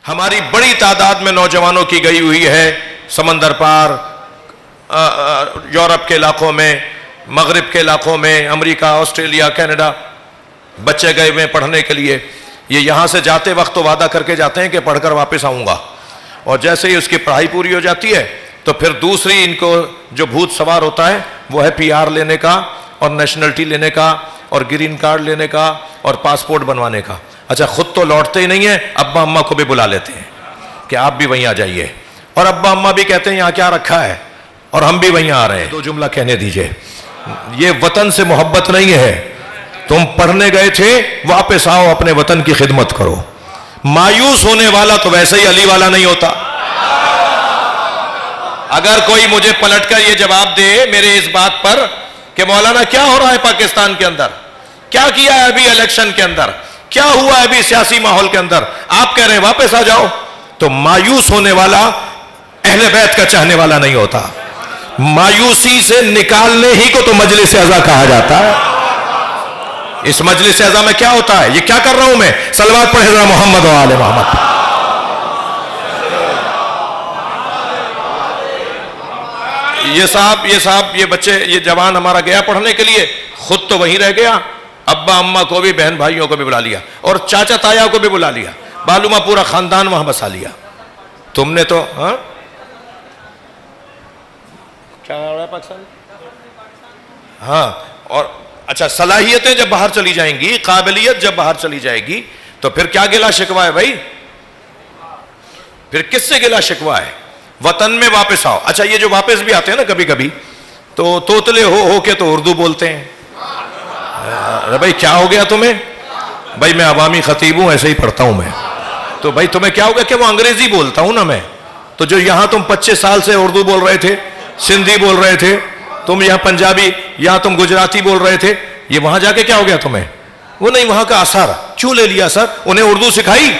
ہماری بڑی تعداد میں نوجوانوں کی گئی ہوئی ہے سمندر پار، یورپ کے علاقوں میں، مغرب کے علاقوں میں، امریکہ، آسٹریلیا، کینیڈا، بچے گئے ہوئے پڑھنے کے لیے. یہ یہاں سے جاتے وقت تو وعدہ کر کے جاتے ہیں کہ پڑھ کر واپس آؤں گا، اور جیسے ہی اس کی پڑھائی پوری ہو جاتی ہے تو پھر دوسری ان کو جو بھوت سوار ہوتا ہے وہ ہے پی آر لینے کا اور نیشنلٹی لینے کا اور گرین کارڈ لینے کا اور پاسپورٹ بنوانے کا. اچھا خود تو لوٹتے ہی نہیں ہیں، ابا اماں کو بھی بلا لیتے ہیں کہ آپ بھی وہیں آ جائیے، اور ابا اماں بھی کہتے ہیں یہاں کیا رکھا ہے، اور ہم بھی وہیں آ رہے ہیں. دو جملہ کہنے دیجئے. یہ وطن سے محبت نہیں ہے. تم پڑھنے گئے تھے، واپس آؤ، اپنے وطن کی خدمت کرو. مایوس ہونے والا تو ویسے ہی علی والا نہیں ہوتا. اگر کوئی مجھے پلٹ کر یہ جواب دے میرے اس بات پر کہ مولانا کیا ہو رہا ہے پاکستان کے اندر، کیا کیا ہے ابھی الیکشن کے اندر، کیا ہوا ہے ابھی سیاسی ماحول کے اندر، آپ کہہ رہے ہیں واپس آ جاؤ، تو مایوس ہونے والا اہل بیت کا چاہنے والا نہیں ہوتا. مایوسی سے نکالنے ہی کو تو مجلس اعزا کہا جاتا ہے. اس مجلس اعزا میں کیا ہوتا ہے، یہ کیا کر رہا ہوں میں، صلوات پڑھے ذرا محمد و آل محمد. یہ صاحب یہ بچے، یہ جوان ہمارا گیا پڑھنے کے لیے، خود تو وہیں رہ گیا، ابا اماں کو بھی، بہن بھائیوں کو بھی بلا لیا، اور چاچا تایا کو بھی بلا لیا، معلومہ پورا خاندان وہاں بسا لیا. تم نے تو کیا ہو رہا ہے پاکستان؟ ہاں. اور اچھا صلاحیتیں جب باہر چلی جائیں گی، قابلیت جب باہر چلی جائے گی تو پھر کیا گلہ شکوا ہے بھائی، پھر کس سے گلہ شکوا ہے. وطن میں واپس آؤ. اچھا یہ جو واپس بھی آتے ہیں نا کبھی کبھی، تو توتلے ہو کے تو اردو بولتے ہیں. ارے بھائی کیا ہو گیا تمہیں، بھائی میں عوامی خطیب ہوں، ایسے ہی پڑھتا ہوں میں، تو بھائی تمہیں کیا ہو گیا کہ وہ انگریزی بولتا ہوں نا میں، تو جو یہاں تم 25 سال سے اردو بول رہے تھے، سندھی بول رہے تھے، تم یہاں پنجابی، یہاں تم گجراتی بول رہے تھے، یہ وہاں جا کے کیا ہو گیا تمہیں، وہ نہیں وہاں کا اثر کیوں لے لیا سر. انہیں اردو سکھائی،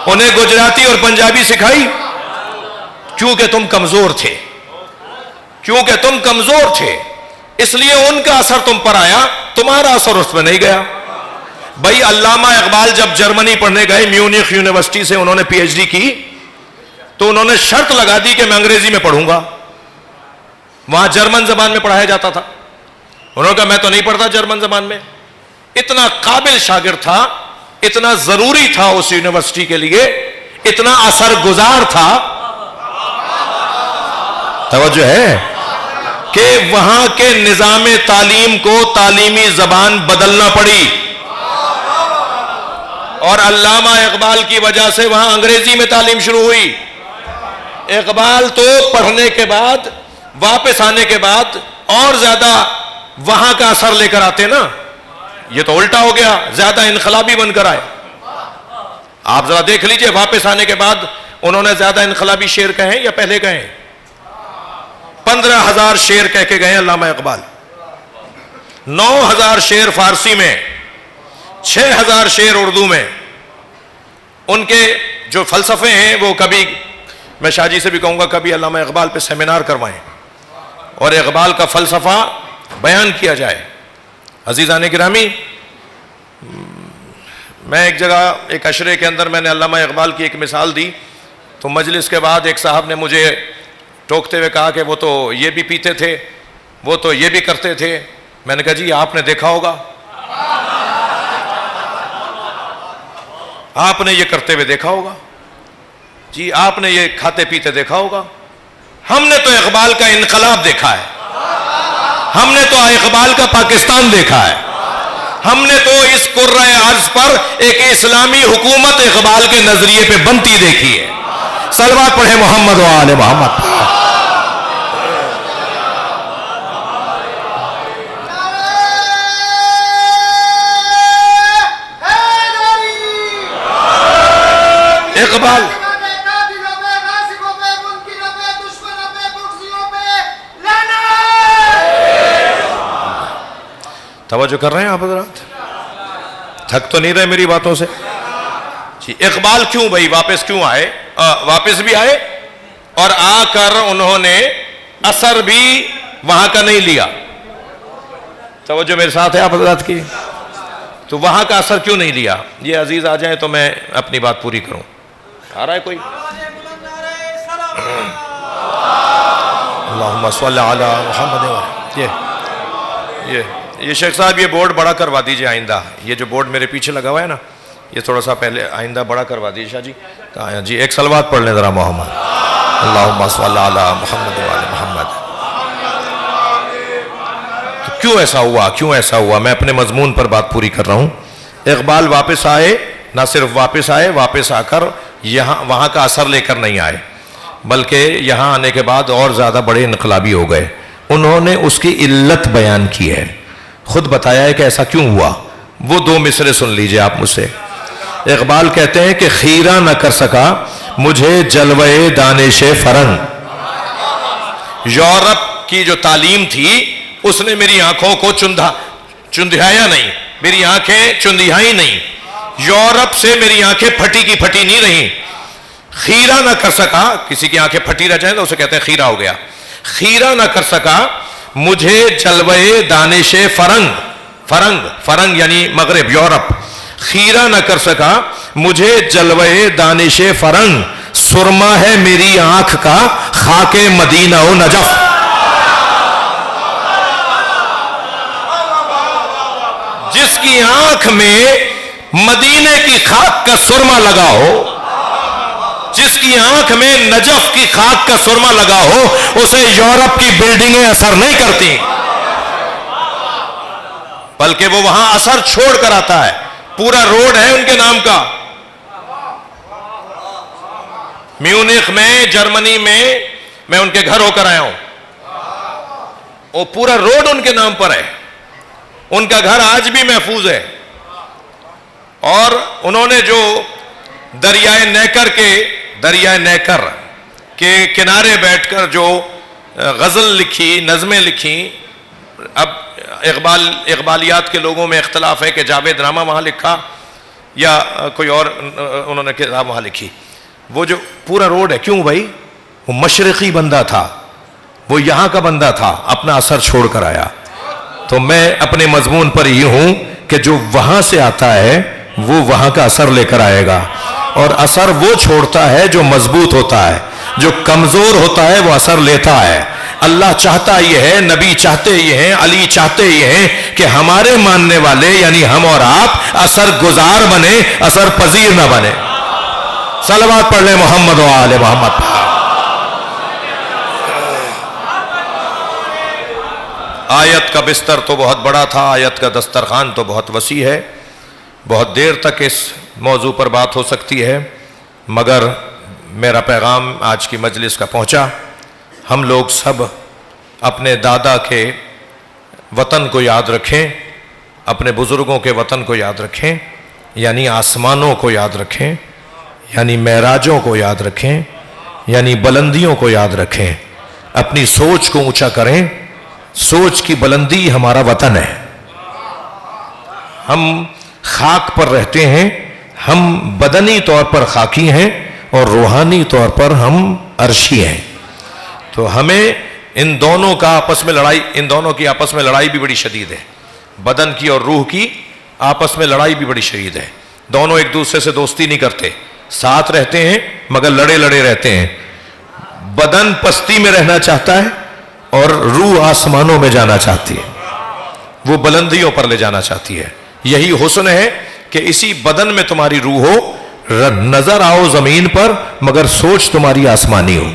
انہیں گجراتی اور پنجابی سکھائی، کیونکہ تم کمزور تھے، کیونکہ تم کمزور تھے، اس لیے ان کا اثر تم پر آیا، تمہارا اثر اس میں نہیں گیا. بھائی علامہ اقبال جب جرمنی پڑھنے گئے، میونخ یونیورسٹی سے انہوں نے پی ایچ ڈی کی، تو انہوں نے شرط لگا دی کہ میں انگریزی میں پڑھوں گا. وہاں جرمن زبان میں پڑھایا جاتا تھا. انہوں نے کہا میں تو نہیں پڑھتا جرمن زبان میں. اتنا قابل شاگرد تھا، اتنا ضروری تھا اس یونیورسٹی کے لیے، اتنا اثر گزار تھا، توجہ ہے، کہ وہاں کے نظام تعلیم کو تعلیمی زبان بدلنا پڑی، اور علامہ اقبال کی وجہ سے وہاں انگریزی میں تعلیم شروع ہوئی. اقبال تو پڑھنے کے بعد، واپس آنے کے بعد اور زیادہ وہاں کا اثر لے کر آتے نا، یہ تو الٹا ہو گیا، زیادہ انقلابی بن کر آئے. آپ ذرا دیکھ لیجئے، واپس آنے کے بعد انہوں نے زیادہ انقلابی شعر کہیں یا پہلے کہیں؟ 15,000 شعر کہہ کے گئے علامہ اقبال، 9,000 شعر فارسی میں، 6,000 شعر اردو میں. ان کے جو فلسفے ہیں وہ کبھی میں شاہ جی سے بھی کہوں گا کبھی علامہ اقبال پہ سیمینار کروائیں اور اقبال کا فلسفہ بیان کیا جائے. عزیزان گرامی، میں ایک جگہ ایک عشرے کے اندر میں نے علامہ اقبال کی ایک مثال دی، تو مجلس کے بعد ایک صاحب نے مجھے ٹوکتے ہوئے کہا کہ وہ تو یہ بھی پیتے تھے، وہ تو یہ بھی کرتے تھے. میں نے کہا جی آپ نے دیکھا ہوگا، آپ نے یہ کرتے ہوئے دیکھا ہوگا، جی آپ نے یہ کھاتے پیتے دیکھا ہوگا. ہم نے تو اقبال کا انقلاب دیکھا ہے، ہم نے تو اقبال کا پاکستان دیکھا ہے، ہم نے تو اس کرۂ ارض پر ایک اسلامی حکومت اقبال کے نظریے پہ بنتی دیکھی ہے. صلوات پڑھے محمد و آل محمد. اقبال توجہ کر رہے ہیں آپ حضرات؟ تھک تو نہیں رہے میری باتوں سے؟ جی اقبال کیوں بھائی واپس کیوں آئے؟ واپس بھی آئے اور آ کر انہوں نے اثر بھی وہاں کا نہیں لیا. توجہ میرے ساتھ ہے آپ حضرات کی؟ تو وہاں کا اثر کیوں نہیں لیا؟ یہ عزیز آ جائیں تو میں اپنی بات پوری کروں. آ رہا ہے کوئی؟ اللہم صلی علی محمد. یہ شیخ صاحب یہ بورڈ بڑا کروا دیجئے آئندہ. یہ جو بورڈ میرے پیچھے لگا ہوا ہے نا، یہ تھوڑا سا پہلے آئندہ بڑا کروا دیجئے. شاہ جی کہاں ہیں جی؟ ایک صلوات پڑھ لیں ذرا محمد. اللہم صلی علی محمد وعلی محمد. کیوں ایسا ہوا؟ کیوں ایسا ہوا؟ میں اپنے مضمون پر بات پوری کر رہا ہوں. اقبال واپس آئے، نہ صرف واپس آئے، واپس آ کر وہاں کا اثر لے کر نہیں آئے، بلکہ یہاں آنے کے بعد اور زیادہ بڑے انقلابی ہو گئے. انہوں نے اس کی علت بیان کی ہے، خود بتایا ہے کہ ایسا کیوں ہوا. وہ دو مصرے سن لیجئے آپ مجھ سے. اقبال کہتے ہیں کہ خیرہ نہ کر سکا مجھے جلوے دانش فرنگ. یورپ کی جو تعلیم تھی اس نے میری آنکھوں کو چندھایا نہیں، میری آنکھیں چندھائی نہیں. یورپ سے میری آنکھیں پھٹی کی پھٹی نہیں رہیں. خیرہ نہ کر سکا، کسی کی آنکھیں پھٹی رہ جائیں تو اسے کہتے ہیں خیرہ ہو گیا. خیرہ نہ کر سکا مجھے جلوے دانش فرنگ یعنی مغرب، یورپ. خیرہ نہ کر سکا مجھے جلوے دانش فرنگ. سرما ہے میری آنکھ کا خاک مدینہ و نجف. جس کی آنکھ میں مدینے کی خاک کا سرما لگا ہو، جس کی آنکھ میں نجف کی خاک کا سرما لگا ہو، اسے یورپ کی بلڈنگیں اثر نہیں کرتی، بلکہ وہ وہاں اثر چھوڑ کر آتا ہے. پورا روڈ ہے ان کے نام کا. میونخ میں، جرمنی میں ان کے گھر ہو کر آیا ہوں. وہ پورا روڈ ان کے نام پر ہے. ان کا گھر آج بھی محفوظ ہے. اور انہوں نے جو دریائے نیکر کے کنارے بیٹھ کر جو غزل لکھی، نظمیں لکھی. اب اقبالیات کے لوگوں میں اختلاف ہے کہ جاوید نامہ وہاں لکھا یا کوئی اور انہوں نے کتاب وہاں لکھی. وہ جو پورا روڈ ہے، کیوں بھائی؟ وہ مشرقی بندہ تھا، وہ یہاں کا بندہ تھا، اپنا اثر چھوڑ کر آیا. تو میں اپنے مضمون پر یہ ہوں کہ جو وہاں سے آتا ہے وہ وہاں کا اثر لے کر آئے گا. اور اثر وہ چھوڑتا ہے جو مضبوط ہوتا ہے، جو کمزور ہوتا ہے وہ اثر لیتا ہے. اللہ چاہتا یہ ہے، نبی چاہتے یہ ہیں، علی چاہتے یہ ہیں کہ ہمارے ماننے والے یعنی ہم اور آپ اثر گزار بنے، اثر پذیر نہ بنے. صلوات پڑھ لیں محمد و آل محمد. آیت کا بستر تو بہت بڑا تھا، آیت کا دسترخوان تو بہت وسیع ہے. بہت دیر تک اس موضوع پر بات ہو سکتی ہے، مگر میرا پیغام آج کی مجلس کا پہنچا. ہم لوگ سب اپنے دادا کے وطن کو یاد رکھیں، اپنے بزرگوں کے وطن کو یاد رکھیں، یعنی آسمانوں کو یاد رکھیں، یعنی معراجوں کو یاد رکھیں، یعنی بلندیوں کو یاد رکھیں. اپنی سوچ کو اونچا کریں. سوچ کی بلندی ہمارا وطن ہے. ہم خاک پر رہتے ہیں، ہم بدنی طور پر خاکی ہیں اور روحانی طور پر ہم عرشی ہیں. تو ہمیں ان دونوں کی آپس میں لڑائی بھی بڑی شدید ہے. بدن کی اور روح کی آپس میں لڑائی بھی بڑی شدید ہے. دونوں ایک دوسرے سے دوستی نہیں کرتے، ساتھ رہتے ہیں مگر لڑے رہتے ہیں. بدن پستی میں رہنا چاہتا ہے اور روح آسمانوں میں جانا چاہتی ہے، وہ بلندیوں پر لے جانا چاہتی ہے. یہی حسن ہے کہ اسی بدن میں تمہاری روح ہو، نظر آؤ زمین پر مگر سوچ تمہاری آسمانی ہو،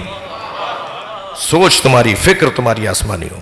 سوچ تمہاری، فکر تمہاری آسمانی ہو.